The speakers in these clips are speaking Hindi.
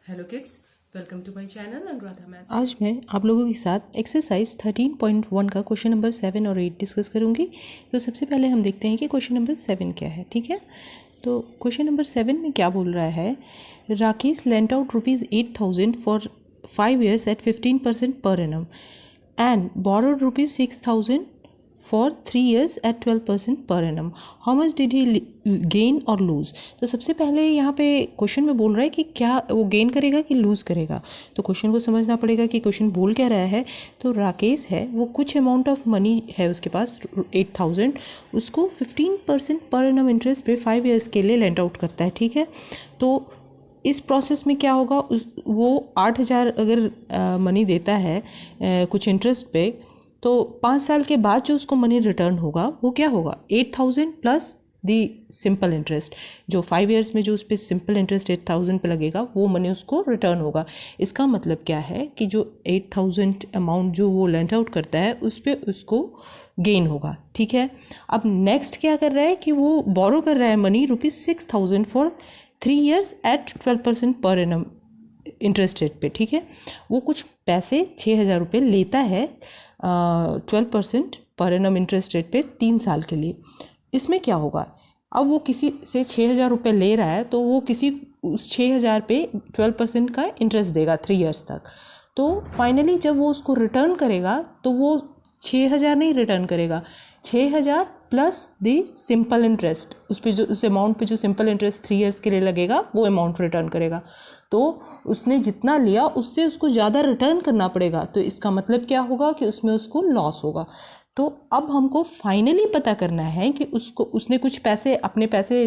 Hello kids, welcome to my channel Anuradha maths. आज मैं आप लोगों के साथ एक्सरसाइज 13.1 का क्वेश्चन नंबर 7 और 8 डिस्कस करूंगी। तो सबसे पहले हम देखते हैं कि क्वेश्चन नंबर 7 क्या है। ठीक है, तो क्वेश्चन नंबर 7 में क्या बोल रहा है, Rakesh lent out ₹8,000 for 5 years at 15% per annum and borrowed ₹6,000 for 3 years at 12% per annum. How much did he gain or lose? तो सबसे पहले यहाँ पे क्वेश्चन में बोल रहा है कि क्या वो गेन करेगा कि लूज़ करेगा। तो क्वेश्चन को समझना पड़ेगा कि क्वेश्चन बोल क्या रहा है। तो राकेश है, वो कुछ अमाउंट ऑफ मनी है उसके पास 8,000, उसको 15% पर एनम इंटरेस्ट पे 5 years के लिए लेंट आउट करता है। ठीक है, तो इस प्रोसेस में क्या होगा, वो 8,000 अगर मनी देता है कुछ इंटरेस्ट पे, तो 5 साल के बाद जो उसको मनी रिटर्न होगा वो क्या होगा, 8,000 प्लस दी सिंपल इंटरेस्ट। जो 5 years में जो उस पर सिंपल इंटरेस्ट 8,000 पे लगेगा वो मनी उसको रिटर्न होगा। इसका मतलब क्या है कि जो 8,000 अमाउंट जो वो लेंट आउट करता है उस पर उसको गेन होगा। ठीक है, अब नेक्स्ट क्या कर रहा है कि वो बोरो कर रहा है money ₹6,000 for 3 years eight 12% per annum interest rate पे। ठीक है, वो कुछ पैसे 6,000 रुपये लेता है 12% पर एनम इंटरेस्ट रेट पे 3 साल के लिए। इसमें क्या होगा, अब वो किसी से 6,000 रुपये ले रहा है तो वो किसी उस 6,000 पे 12% का इंटरेस्ट देगा 3 years तक। तो फाइनली जब वो उसको रिटर्न करेगा तो वो 6,000 नहीं रिटर्न करेगा, 6,000 प्लस दी सिंपल इंटरेस्ट, उस पे जो उस अमाउंट पे जो सिंपल इंटरेस्ट 3 years के लिए लगेगा वो अमाउंट रिटर्न करेगा। तो उसने जितना लिया उससे उसको ज़्यादा रिटर्न करना पड़ेगा। तो इसका मतलब क्या होगा कि उसमें उसको लॉस होगा। तो अब हमको फाइनली पता करना है कि उसने कुछ पैसे अपने पैसे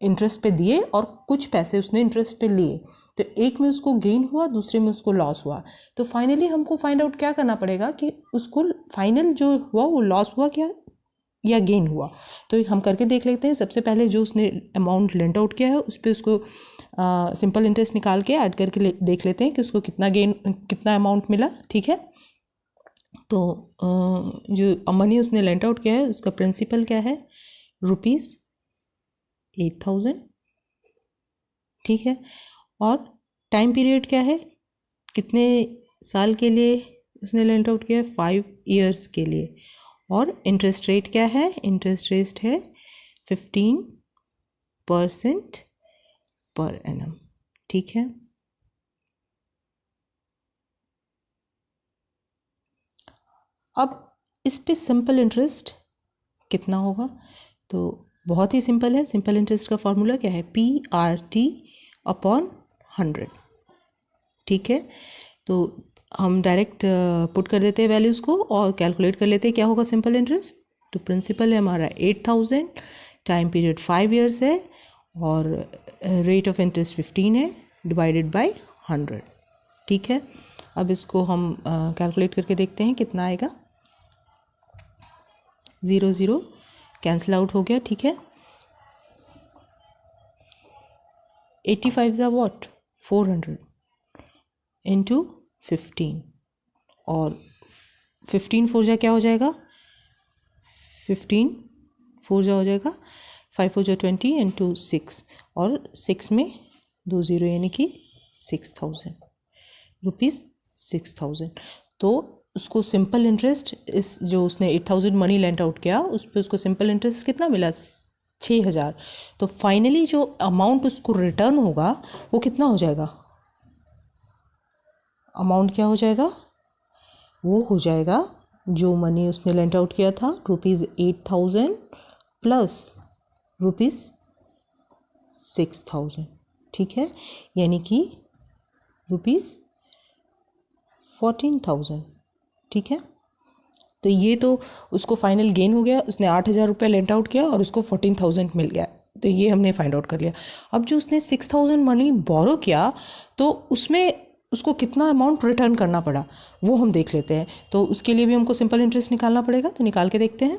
इंटरेस्ट पे दिए और कुछ पैसे उसने इंटरेस्ट पे लिए। तो एक में उसको गेन हुआ, दूसरे में उसको लॉस हुआ। तो फाइनली हमको फाइंड आउट क्या करना पड़ेगा कि उसको फाइनल जो हुआ वो लॉस हुआ क्या या गेन हुआ। तो हम करके देख लेते हैं। सबसे पहले जो उसने अमाउंट लेंट आउट किया है उस पर उसको सिंपल इंटरेस्ट निकाल के ऐड करके देख लेते हैं कि उसको कितना अमाउंट मिला। ठीक है, तो जो मनी उसने लेंट आउट किया है उसका प्रिंसिपल क्या है, ₹8,000। ठीक है, और टाइम पीरियड क्या है, कितने साल के लिए उसने लेंट आउट किया है, 5 years के लिए। और इंटरेस्ट रेट क्या है, इंटरेस्ट रेट है 15% पर एनम। ठीक है, अब इस पे सिंपल इंटरेस्ट कितना होगा, तो बहुत ही सिंपल है। सिंपल इंटरेस्ट का फॉर्मूला क्या है, PRT/100। ठीक है, तो हम डायरेक्ट पुट कर देते हैं वैल्यूज़ को और कैलकुलेट कर लेते हैं क्या होगा सिंपल इंटरेस्ट। तो प्रिंसिपल है हमारा 8,000, टाइम पीरियड 5 years है और रेट ऑफ इंटरेस्ट 15 है, डिवाइडेड बाय 100। ठीक है, अब इसको हम कैलकुलेट करके देखते हैं कितना आएगा। 0 0 कैंसिल आउट हो गया। ठीक है, 85 ज़ा वॉट 400 इंटू 15 और 15 4 जा क्या हो जाएगा, 15 4 जा हो जाएगा 5 4 जा 20 इंटू 6 और 6 में 2 0 यानी कि 6,000 रुपीज़ 6,000। तो उसको सिंपल इंटरेस्ट इस जो उसने 8,000 मनी लेंट आउट किया उस पर उसको सिंपल इंटरेस्ट कितना मिला, 6,000। तो फाइनली जो अमाउंट उसको रिटर्न होगा वो कितना हो जाएगा, अमाउंट क्या हो जाएगा, वो हो जाएगा जो मनी उसने लेंट आउट किया था ₹8,000 प्लस ₹6,000। ठीक है, यानी कि ₹14,000। ठीक है, तो ये तो उसको फाइनल गेन हो गया, उसने 8,000 रुपये लेंट आउट किया और उसको 14,000 मिल गया। तो ये हमने फाइंड आउट कर लिया। अब जो उसने 6,000 मनी बोरो किया तो उसमें उसको कितना अमाउंट रिटर्न करना पड़ा वो हम देख लेते हैं। तो उसके लिए भी हमको सिंपल इंटरेस्ट निकालना पड़ेगा, तो निकाल के देखते हैं।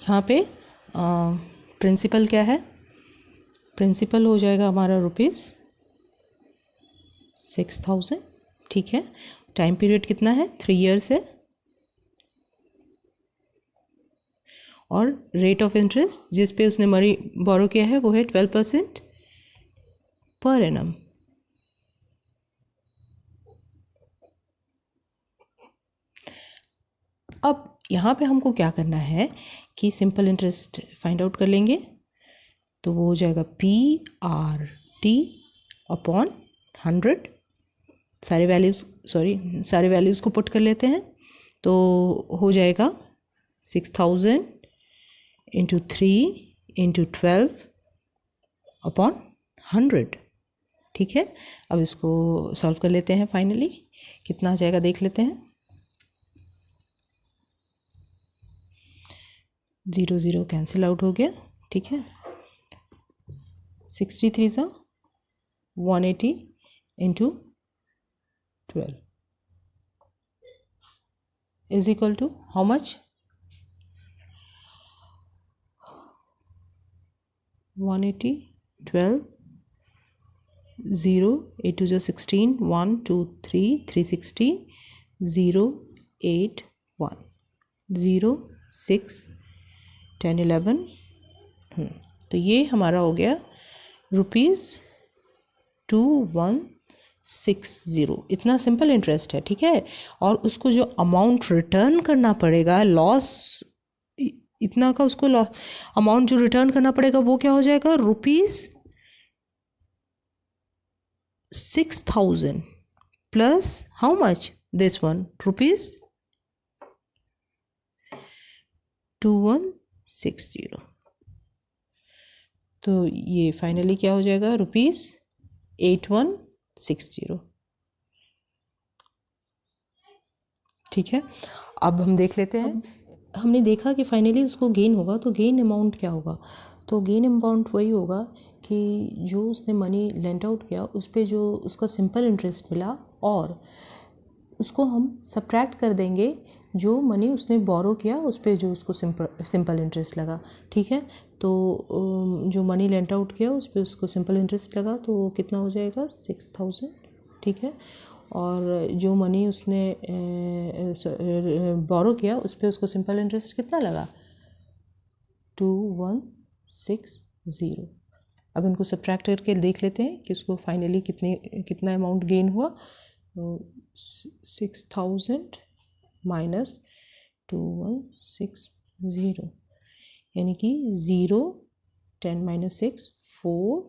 यहाँ पे प्रिंसिपल क्या है, प्रिंसिपल हो जाएगा हमारा ₹6,000। ठीक है, टाइम पीरियड कितना है, 3 years है और रेट ऑफ इंटरेस्ट जिस पे उसने मनी बोरो किया है वो है 12% पर एनम। अब यहाँ पे हमको क्या करना है कि सिंपल इंटरेस्ट फाइंड आउट कर लेंगे, तो वो हो जाएगा PRT अपॉन 100। सारे वैल्यूज़ को पुट कर लेते हैं, तो हो जाएगा 6000 इंटू 3 इंटू 12 अपॉन 100। ठीक है, अब इसको सॉल्व कर लेते हैं। फाइनली कितना आ जाएगा देख लेते हैं। 0 0 कैंसिल आउट हो गया। ठीक है, 63 सा 180 into 12 is equal to how much? 180 12 0 8 2 16 1 2 3 360 0 8 1 0 6 10 11। तो ये हमारा हो गया ₹2160। इतना सिंपल इंटरेस्ट है। ठीक है, और उसको जो अमाउंट रिटर्न करना पड़ेगा लॉस इतना का, उसको अमाउंट जो रिटर्न करना पड़ेगा वो क्या हो जाएगा? ₹6000 plus how much? This one ₹2160। तो ये फाइनली क्या हो जाएगा? ₹8160। ठीक है, अब हम देख लेते हैं। हमने देखा कि फाइनली उसको गेन होगा, तो गेन अमाउंट क्या होगा? तो गेन अमाउंट वही होगा कि जो उसने मनी लेंट आउट किया उस पर जो उसका सिंपल इंटरेस्ट मिला, और उसको हम सब्ट्रैक्ट कर देंगे जो मनी उसने बोरो किया उस पर जो उसको सिंपल इंटरेस्ट लगा। ठीक है, तो जो मनी लेंट आउट किया उस पर उसको सिंपल इंटरेस्ट लगा, तो कितना हो जाएगा? 6000। ठीक है, और जो मनी उसने बोरो किया उस पर उसको सिंपल इंटरेस्ट कितना लगा? 2160। अब इनको सब्ट्रैक्ट करके देख लेते हैं कि उसको फाइनली कितना अमाउंट गेन हुआ। 6000 माइनस 2160 यानी कि 0 10 माइनस 6 4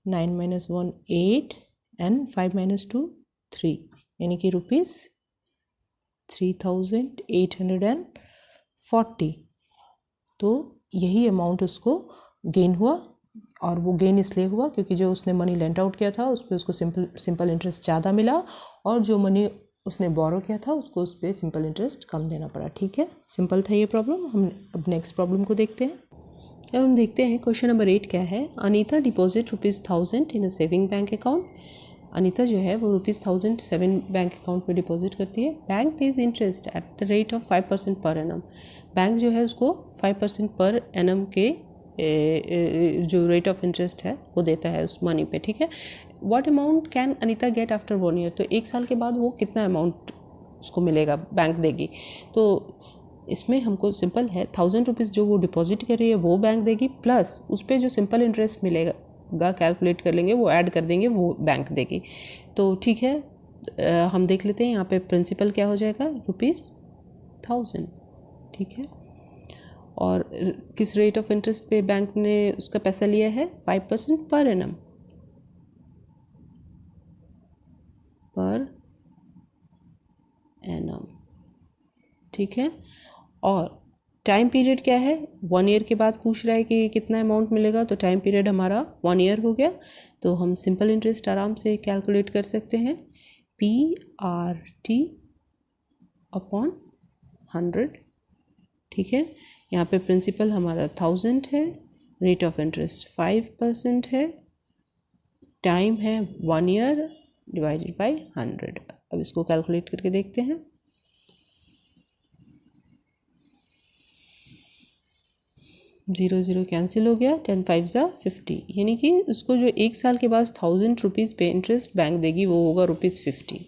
9 माइनस 1 8 एंड 5 माइनस 2 3 यानी कि ₹3840। तो यही अमाउंट उसको गेन हुआ, और वो गेन इसलिए हुआ क्योंकि जो उसने मनी लेंट आउट किया था उस पर उसको सिंपल इंटरेस्ट ज़्यादा मिला, और जो मनी उसने बोरो किया था उसको उस पर सिंपल इंटरेस्ट कम देना पड़ा। ठीक है, सिंपल था ये प्रॉब्लम। हम अब नेक्स्ट प्रॉब्लम को देखते हैं। अब हम देखते हैं क्वेश्चन नंबर 8 क्या है। Anita deposit ₹1000 in a saving bank account. Anita जो है वो ₹1000 सेविंग बैंक अकाउंट में डिपॉजिट करती है। Bank page interest at the rate of 5% per annum. Bank जो है उसको 5% पर एनम के जो रेट ऑफ इंटरेस्ट है वो देता है उस मनी पे। ठीक है, what amount can Anita get after 1 year. तो 1 साल के बाद वो कितना अमाउंट उसको मिलेगा, बैंक देगी। तो इसमें हमको सिंपल है, ₹1000 जो वो डिपॉजिट कर रही है वो बैंक देगी, प्लस उस पर जो सिंपल इंटरेस्ट मिलेगा कैलकुलेट कर लेंगे, वो ऐड कर देंगे, वो बैंक देगी। तो ठीक है, हम देख लेते हैं यहाँ पे प्रिंसिपल क्या हो जाएगा? ₹1000। ठीक है, और किस रेट ऑफ इंटरेस्ट पे बैंक ने उसका पैसा लिया है? 5% पर एनम। ठीक है, और टाइम पीरियड क्या है? 1 ईयर के बाद पूछ रहा है कि कितना अमाउंट मिलेगा, तो टाइम पीरियड हमारा 1 ईयर हो गया। तो हम सिंपल इंटरेस्ट आराम से कैलकुलेट कर सकते हैं, PRT अपॉन 100। ठीक है, यहाँ पे प्रिंसिपल हमारा 1000 है, रेट ऑफ इंटरेस्ट 5% है, टाइम है 1 ईयर डिवाइडेड बाय 100। अब इसको कैलकुलेट करके देखते हैं। ज़ीरो ज़ीरो कैंसिल हो गया, 10 5 ज़ा 50, यानी कि उसको जो 1 साल के बाद ₹1000 पे इंटरेस्ट बैंक देगी वो होगा ₹50।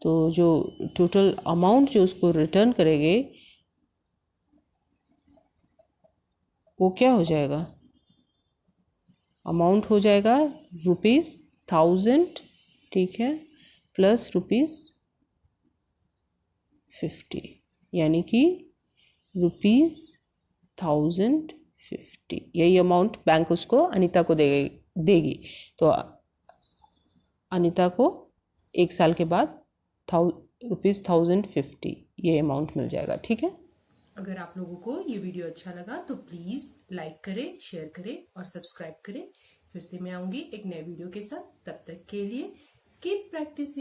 तो जो टोटल अमाउंट जो उसको रिटर्न करेंगे वो क्या हो जाएगा, अमाउंट हो जाएगा ₹1000, ठीक है, प्लस ₹50, यानी कि ₹1050। यही अमाउंट बैंक उसको अनीता को देगी। तो अनीता को 1 साल के बाद ₹1050 ये अमाउंट मिल जाएगा, ठीक है। अगर आप लोगों को ये वीडियो अच्छा लगा तो प्लीज लाइक करें, शेयर करें और सब्सक्राइब करें। फिर से मैं आऊंगी एक नए वीडियो के साथ। तब तक के लिए कीप प्रैक्टिसिंग।